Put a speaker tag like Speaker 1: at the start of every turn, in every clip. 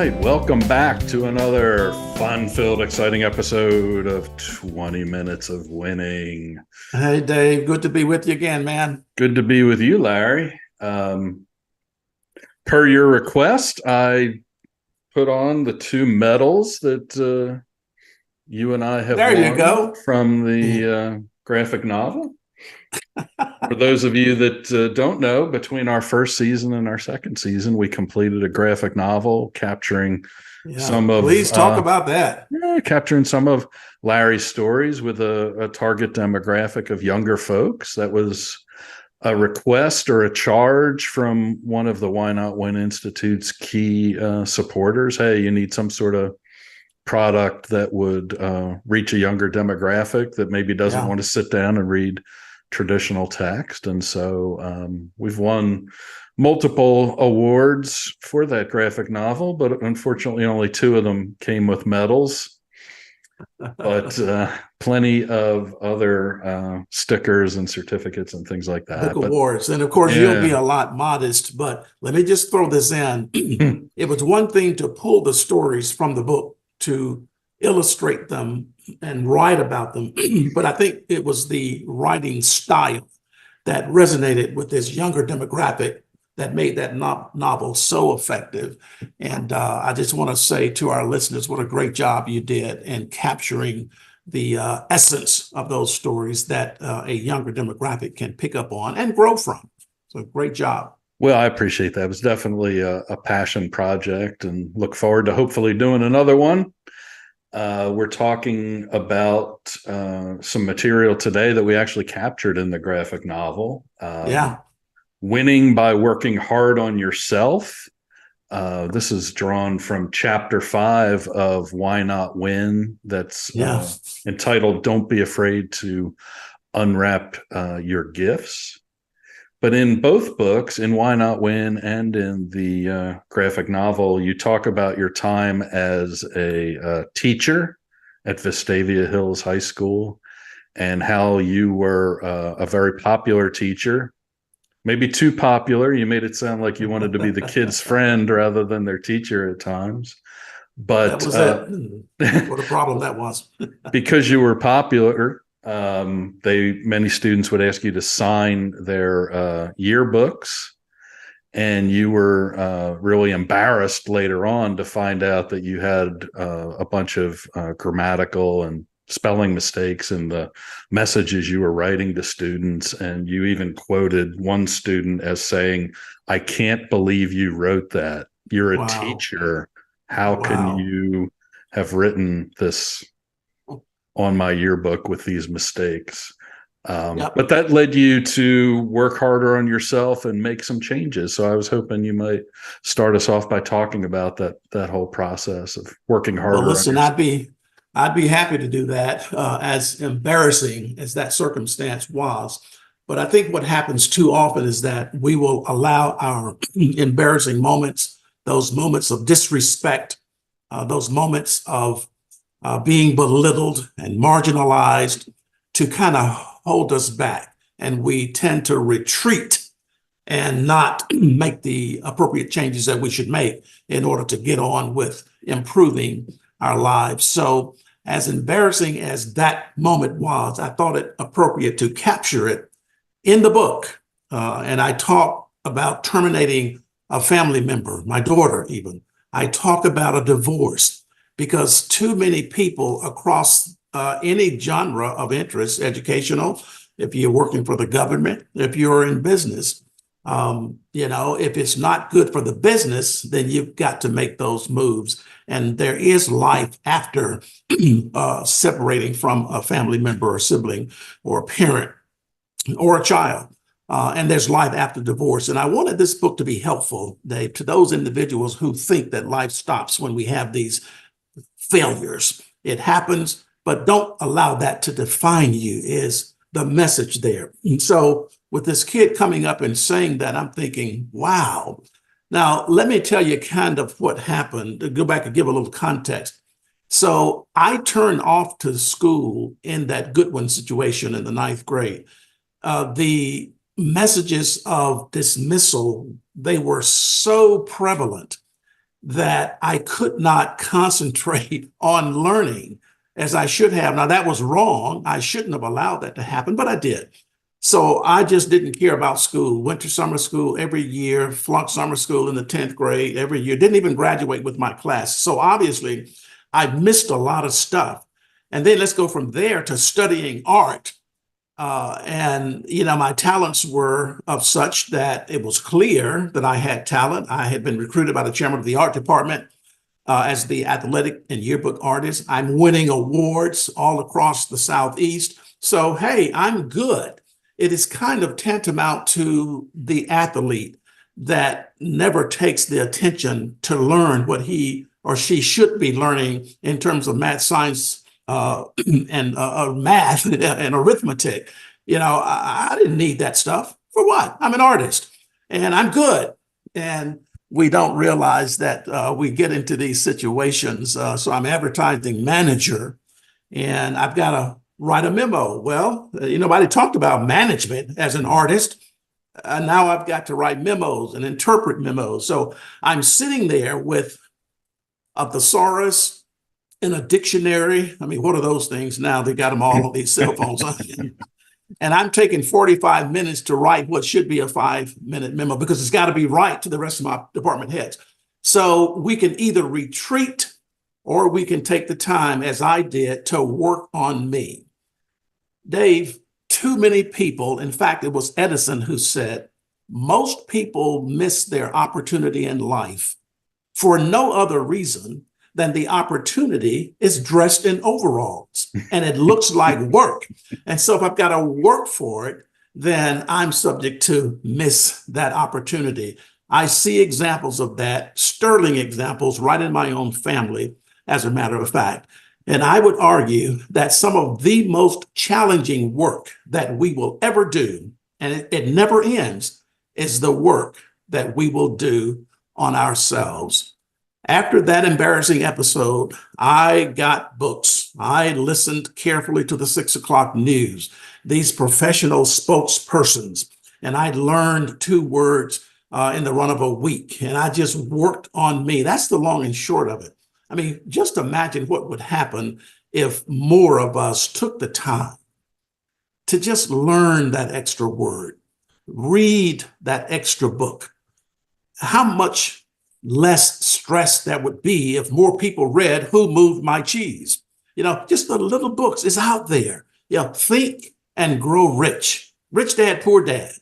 Speaker 1: right, welcome back to another fun-filled, exciting episode of 20 Minutes of Winning.
Speaker 2: Hey, Dave, good to be with you again, man.
Speaker 1: Good to be with you, Larry. Per your request, I put on the two medals that you and I have
Speaker 2: There you
Speaker 1: won
Speaker 2: go.
Speaker 1: from the graphic novel. For those of you that don't know, between our first season and our second season, we completed a graphic novel capturing
Speaker 2: Yeah, please talk about that.
Speaker 1: capturing some of Larry's stories with a target demographic of younger folks. That was a request or a charge from one of the Why Not Win Institute's key supporters. Hey, you need some sort of product that would reach a younger demographic that maybe doesn't want to sit down and read traditional text. And so we've won multiple awards for that graphic novel, but unfortunately only two of them came with medals, but plenty of other stickers and certificates and things like that.
Speaker 2: Book awards. And of course, you'll be a lot modest, but let me just throw this in. It was one thing to pull the stories from the book, to illustrate them and write about them, but I think it was the writing style that resonated with this younger demographic that made that novel so effective. And I just want to say to our listeners, what a great job you did in capturing the essence of those stories that a younger demographic can pick up on and grow from. So great job.
Speaker 1: Well, I appreciate that. It was definitely a passion project, and look forward to hopefully doing another one. We're talking about some material today that we actually captured in the graphic novel. Winning by working hard on yourself. This is drawn from chapter 5 of Why Not Win. That's entitled Don't Be Afraid to Unwrap Your Gifts. But in both books, in Why Not Win and in the graphic novel, you talk about your time as a teacher at Vestavia Hills High School and how you were a very popular teacher, maybe too popular. You made it sound like you wanted to be the kid's friend rather than their teacher at times. But
Speaker 2: that was it. What a problem that was.
Speaker 1: Because you were popular, many students would ask you to sign their yearbooks, and you were really embarrassed later on to find out that you had a bunch of grammatical and spelling mistakes in the messages you were writing to students. And you even quoted one student as saying, "I can't believe you wrote that. You're a teacher. How can you have written this on my yearbook with these mistakes?" But that led you to work harder on yourself and make some changes. So I was hoping you might start us off by talking about that whole process of working harder.
Speaker 2: Well, listen, I'd be happy to do that, as embarrassing as that circumstance was. But I think what happens too often is that we will allow our embarrassing moments, those moments of disrespect, those moments of being belittled and marginalized, to kind of hold us back. And we tend to retreat and not make the appropriate changes that we should make in order to get on with improving our lives. So as embarrassing as that moment was, I thought it appropriate to capture it in the book. And I talk about terminating a family member, my daughter even. I talk about a divorce, because too many people across any genre of interest, educational, if you're working for the government, if you're in business, if it's not good for the business, then you've got to make those moves. And there is life after separating from a family member or sibling or a parent or a child. And there's life after divorce. And I wanted this book to be helpful, Dave, to those individuals who think that life stops when we have these failures. It happens, but don't allow that to define you, is the message there. And so with this kid coming up and saying that, I'm thinking, wow. Now, let me tell you kind of what happened, to go back and give a little context. So I turned off to school in that Goodwin situation in the 9th grade. The messages of dismissal, they were so prevalent that I could not concentrate on learning as I should have. Now, that was wrong. I shouldn't have allowed that to happen, but I did. So I just didn't care about school. Went to summer school every year, flunked summer school in the 10th grade every year, didn't even graduate with my class. So obviously, I missed a lot of stuff. And then let's go from there to studying art. And, my talents were of such that it was clear that I had talent. I had been recruited by the chairman of the art department as the athletic and yearbook artist. I'm winning awards all across the Southeast. So, hey, I'm good. It is kind of tantamount to the athlete that never takes the attention to learn what he or she should be learning in terms of math, science, and math and arithmetic. I didn't need that stuff. For what? I'm an artist and I'm good. And we don't realize that we get into these situations. So I'm advertising manager and I've got to write a memo. Well, nobody talked about management as an artist. Now I've got to write memos and interpret memos. So I'm sitting there with a thesaurus and a dictionary. I mean, what are those things now? They got them all on these cell phones. And I'm taking 45 minutes to write what should be a 5-minute memo because it's got to be right to the rest of my department heads. So we can either retreat or we can take the time, as I did, to work on me. Dave, too many people, in fact, it was Edison who said, most people miss their opportunity in life for no other reason than the opportunity is dressed in overalls and it looks like work. And so if I've got to work for it, then I'm subject to miss that opportunity. I see examples of that, sterling examples right in my own family, as a matter of fact. And I would argue that some of the most challenging work that we will ever do, and it never ends, is the work that we will do on ourselves. After that embarrassing episode, I got books. I listened carefully to the 6 o'clock news, these professional spokespersons, and I learned 2 words in the run of a week. And I just worked on me. That's the long and short of it. I mean, just imagine what would happen if more of us took the time to just learn that extra word, read that extra book. How much less stress that would be if more people read Who Moved My Cheese? Just the little books is out there. Think and Grow Rich, Rich Dad, Poor Dad,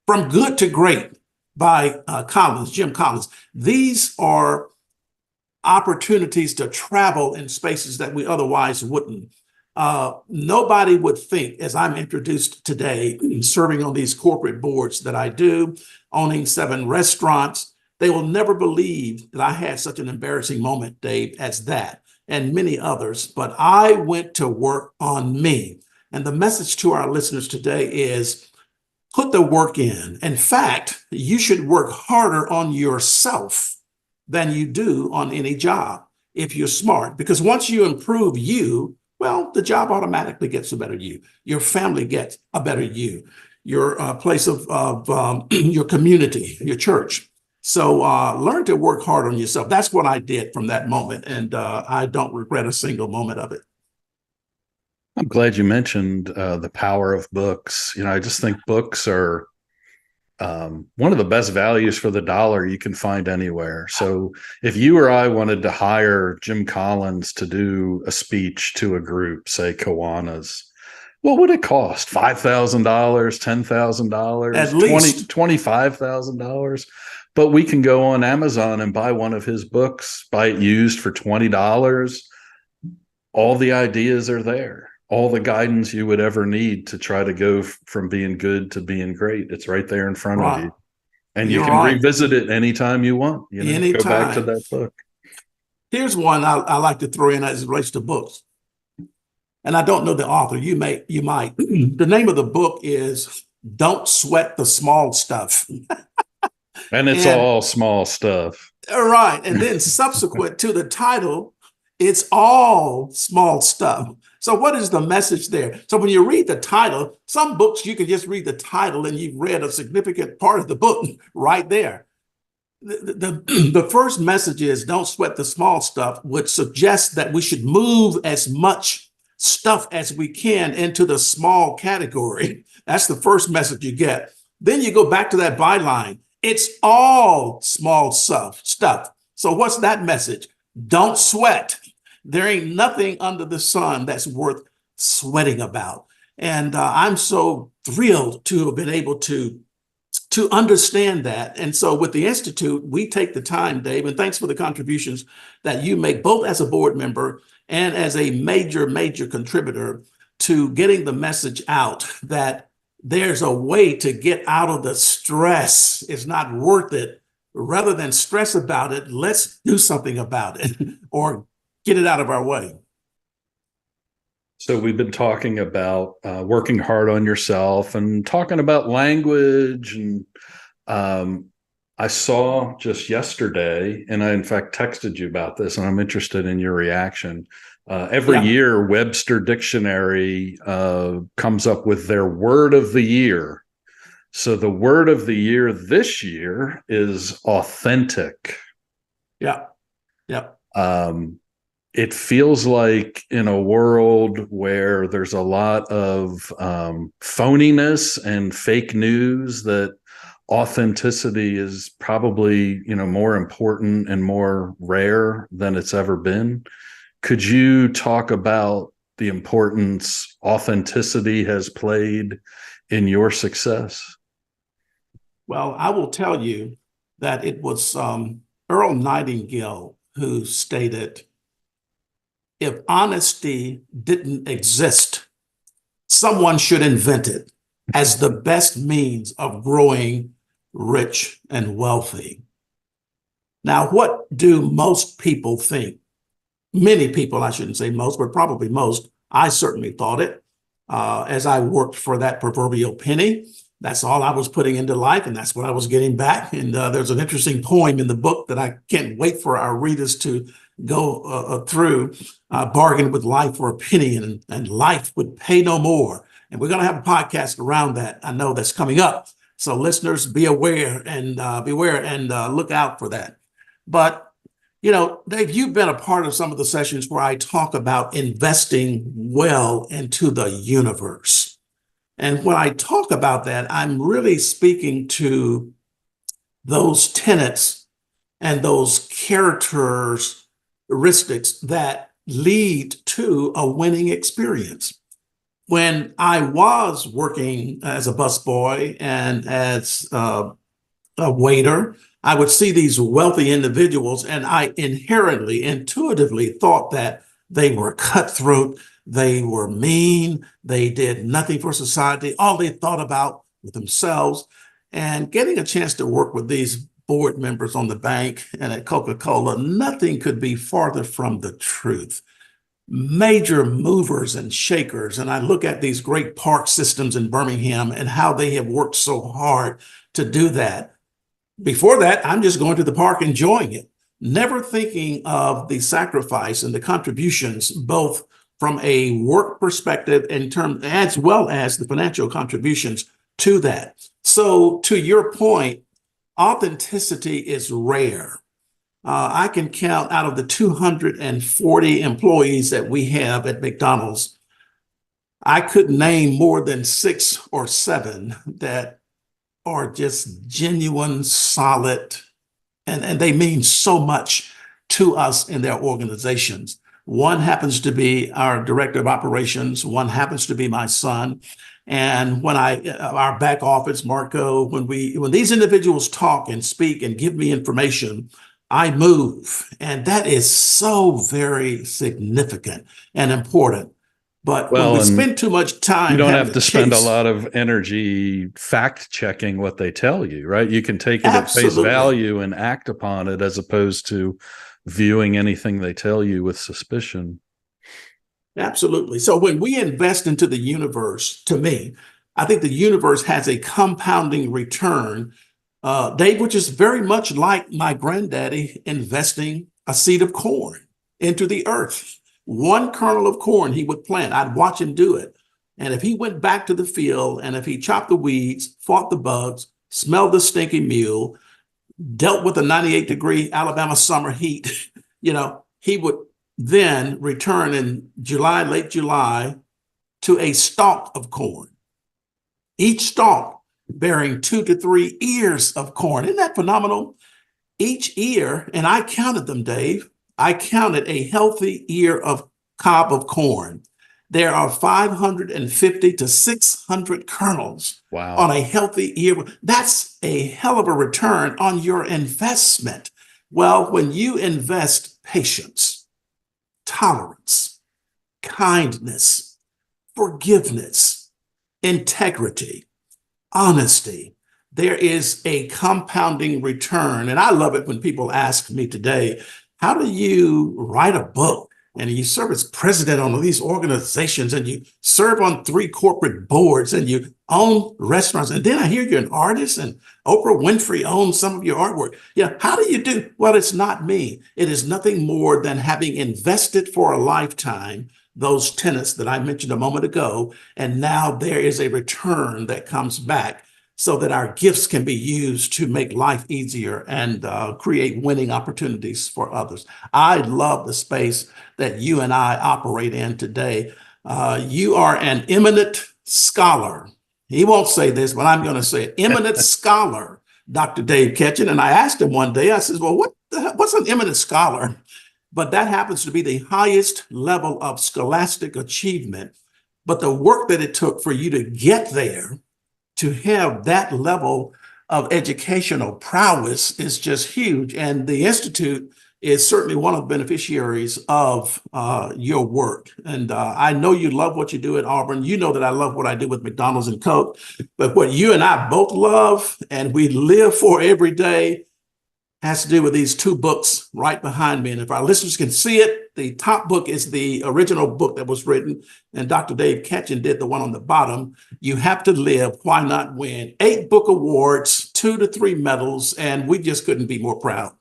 Speaker 2: From Good to Great by Jim Collins. These are opportunities to travel in spaces that we otherwise wouldn't. Nobody would think, as I'm introduced today, serving on these corporate boards that I do, owning 7 restaurants, they will never believe that I had such an embarrassing moment, Dave, as that, and many others. But I went to work on me. And the message to our listeners today is put the work in. In fact, you should work harder on yourself than you do on any job if you're smart. Because once you improve you, well, the job automatically gets a better you. Your family gets a better you. Your place of your community, your church. So learn to work hard on yourself. That's what I did from that moment. And I don't regret a single moment of it.
Speaker 1: I'm glad you mentioned the power of books. I just think books are one of the best values for the dollar you can find anywhere. So if you or I wanted to hire Jim Collins to do a speech to a group, say Kiwanis, what would it cost? $5,000, $10,000,
Speaker 2: at least
Speaker 1: $25,000. But we can go on Amazon and buy one of his books, buy it used for $20. All the ideas are there. All the guidance you would ever need to try to go from being good to being great. It's right there in front of you. And you can revisit it anytime you want. Go back to that book.
Speaker 2: Here's one I like to throw in as it relates to books. And I don't know the author. You might. The name of the book is Don't Sweat the Small Stuff.
Speaker 1: And it's all small stuff.
Speaker 2: Right. And then subsequent to the title, it's all small stuff. So what is the message there? So when you read the title, some books you can just read the title and you've read a significant part of the book right there. the first message is don't sweat the small stuff, which suggests that we should move as much stuff as we can into the small category. That's the first message you get. Then you go back to that byline. It's all small stuff. So what's that message? Don't sweat. There ain't nothing under the sun that's worth sweating about. And I'm so thrilled to have been able to understand that. And so with the Institute, we take the time, Dave, and thanks for the contributions that you make, both as a board member and as a major contributor to getting the message out that there's a way to get out of the stress. It's not worth it. Rather than stress about it, let's do something about it or get it out of our way.
Speaker 1: So we've been talking about working hard on yourself and talking about language. And I saw just yesterday, and I in fact texted you about this, and I'm interested in your reaction. Every year, Webster Dictionary comes up with their word of the year. So the word of the year this year is authentic.
Speaker 2: Yeah.
Speaker 1: It feels like in a world where there's a lot of phoniness and fake news, that authenticity is probably, more important and more rare than it's ever been. Could you talk about the importance authenticity has played in your success?
Speaker 2: Well, I will tell you that it was Earl Nightingale who stated, if honesty didn't exist, someone should invent it as the best means of growing rich and wealthy. Now, what do most people think? Many people, I shouldn't say most, but probably most. I certainly thought it as I worked for that proverbial penny. That's all I was putting into life, and that's what I was getting back. And there's an interesting poem in the book that I can't wait for our readers to go through. Bargain with life for a penny, and life would pay no more. And we're going to have a podcast around that. I know that's coming up. So listeners, be aware and look out for that. But Dave, you've been a part of some of the sessions where I talk about investing well into the universe. And when I talk about that, I'm really speaking to those tenets and those characteristics that lead to a winning experience. When I was working as a busboy and as a waiter, I would see these wealthy individuals, and I intuitively thought that they were cutthroat, they were mean, they did nothing for society. All they thought about was themselves. And getting a chance to work with these board members on the bank and at Coca-Cola, nothing could be farther from the truth. Major movers and shakers. And I look at these great park systems in Birmingham and how they have worked so hard to do that. Before that, I'm just going to the park, enjoying it, never thinking of the sacrifice and the contributions, both from a work perspective as well as the financial contributions to that. So to your point, authenticity is rare. I can count out of the 240 employees that we have at McDonald's, I could name more than 6 or 7 that are just genuine, solid, and they mean so much to us in their organizations. One happens to be our director of operations. One happens to be my son. And when our back office, Marco, when these individuals talk and speak and give me information, I move. And that is so very significant and important. But when we spend too much time,
Speaker 1: you don't have to spend a lot of energy fact checking what they tell you, right? You can take it at face value and act upon it, as opposed to viewing anything they tell you with suspicion.
Speaker 2: Absolutely. So when we invest into the universe, to me, I think the universe has a compounding return, Dave, which is very much like my granddaddy investing a seed of corn into the earth. One kernel of corn he would plant. I'd watch him do it. And if he went back to the field and if he chopped the weeds, fought the bugs, smelled the stinky mule, dealt with the 98-degree Alabama summer heat, he would then return in July, late July, to a stalk of corn, each stalk bearing 2 to 3 ears of corn. Isn't that phenomenal? Each ear, and I counted them, Dave, I counted a healthy ear of cob of corn. There are 550 to 600 kernels on
Speaker 1: Wow.
Speaker 2: a healthy ear. That's a hell of a return on your investment. Well, when you invest patience, tolerance, kindness, forgiveness, integrity, honesty, there is a compounding return. And I love it when people ask me today, how do you write a book? And you serve as president on these organizations, and you serve on 3 corporate boards, and you own restaurants. And then I hear you're an artist, and Oprah Winfrey owns some of your artwork. How do you do? Well, it's not me. It is nothing more than having invested for a lifetime those tenets that I mentioned a moment ago. And now there is a return that comes back so that our gifts can be used to make life easier and create winning opportunities for others. I love the space that you and I operate in today. You are an eminent scholar. He won't say this, but I'm going to say it. Eminent scholar, Dr. Dave Ketchin. And I asked him one day, I said, well, what's an eminent scholar? But that happens to be the highest level of scholastic achievement. But the work that it took for you to get there, to have that level of educational prowess, is just huge. And the Institute is certainly one of the beneficiaries of your work. And I know you love what you do at Auburn. You know that I love what I do with McDonald's and Coke. But what you and I both love and we live for every day has to do with these 2 books right behind me. And if our listeners can see it, the top book is the original book that was written, and Dr. Dave Ketchin did the one on the bottom. You Have to Live, Why Not Win? 8 book awards, 2 to 3 medals, and we just couldn't be more proud.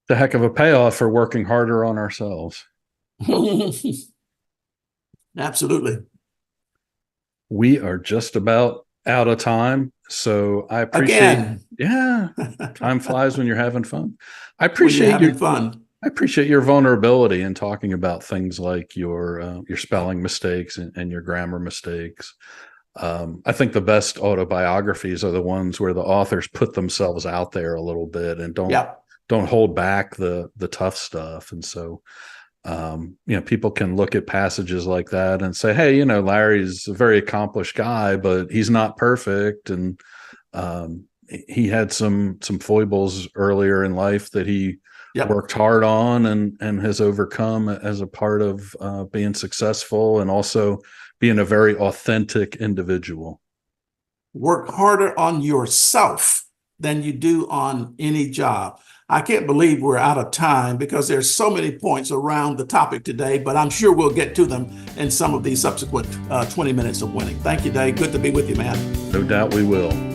Speaker 1: The heck of a payoff for working harder on ourselves.
Speaker 2: Absolutely.
Speaker 1: We are just about out of time. So I appreciate, time flies when you're having fun. I appreciate I appreciate your vulnerability in talking about things like your spelling mistakes and your grammar mistakes. I think the best autobiographies are the ones where the authors put themselves out there a little bit and don't hold back the tough stuff. And so, people can look at passages like that and say, hey, Larry's a very accomplished guy, but he's not perfect. And he had some foibles earlier in life that he worked hard on and has overcome as a part of being successful and also being a very authentic individual.
Speaker 2: Work harder on yourself than you do on any job. I can't believe we're out of time because there's so many points around the topic today, but I'm sure we'll get to them in some of these subsequent 20 minutes of winning. Thank you, Dave. Good to be with you, man.
Speaker 1: No doubt we will.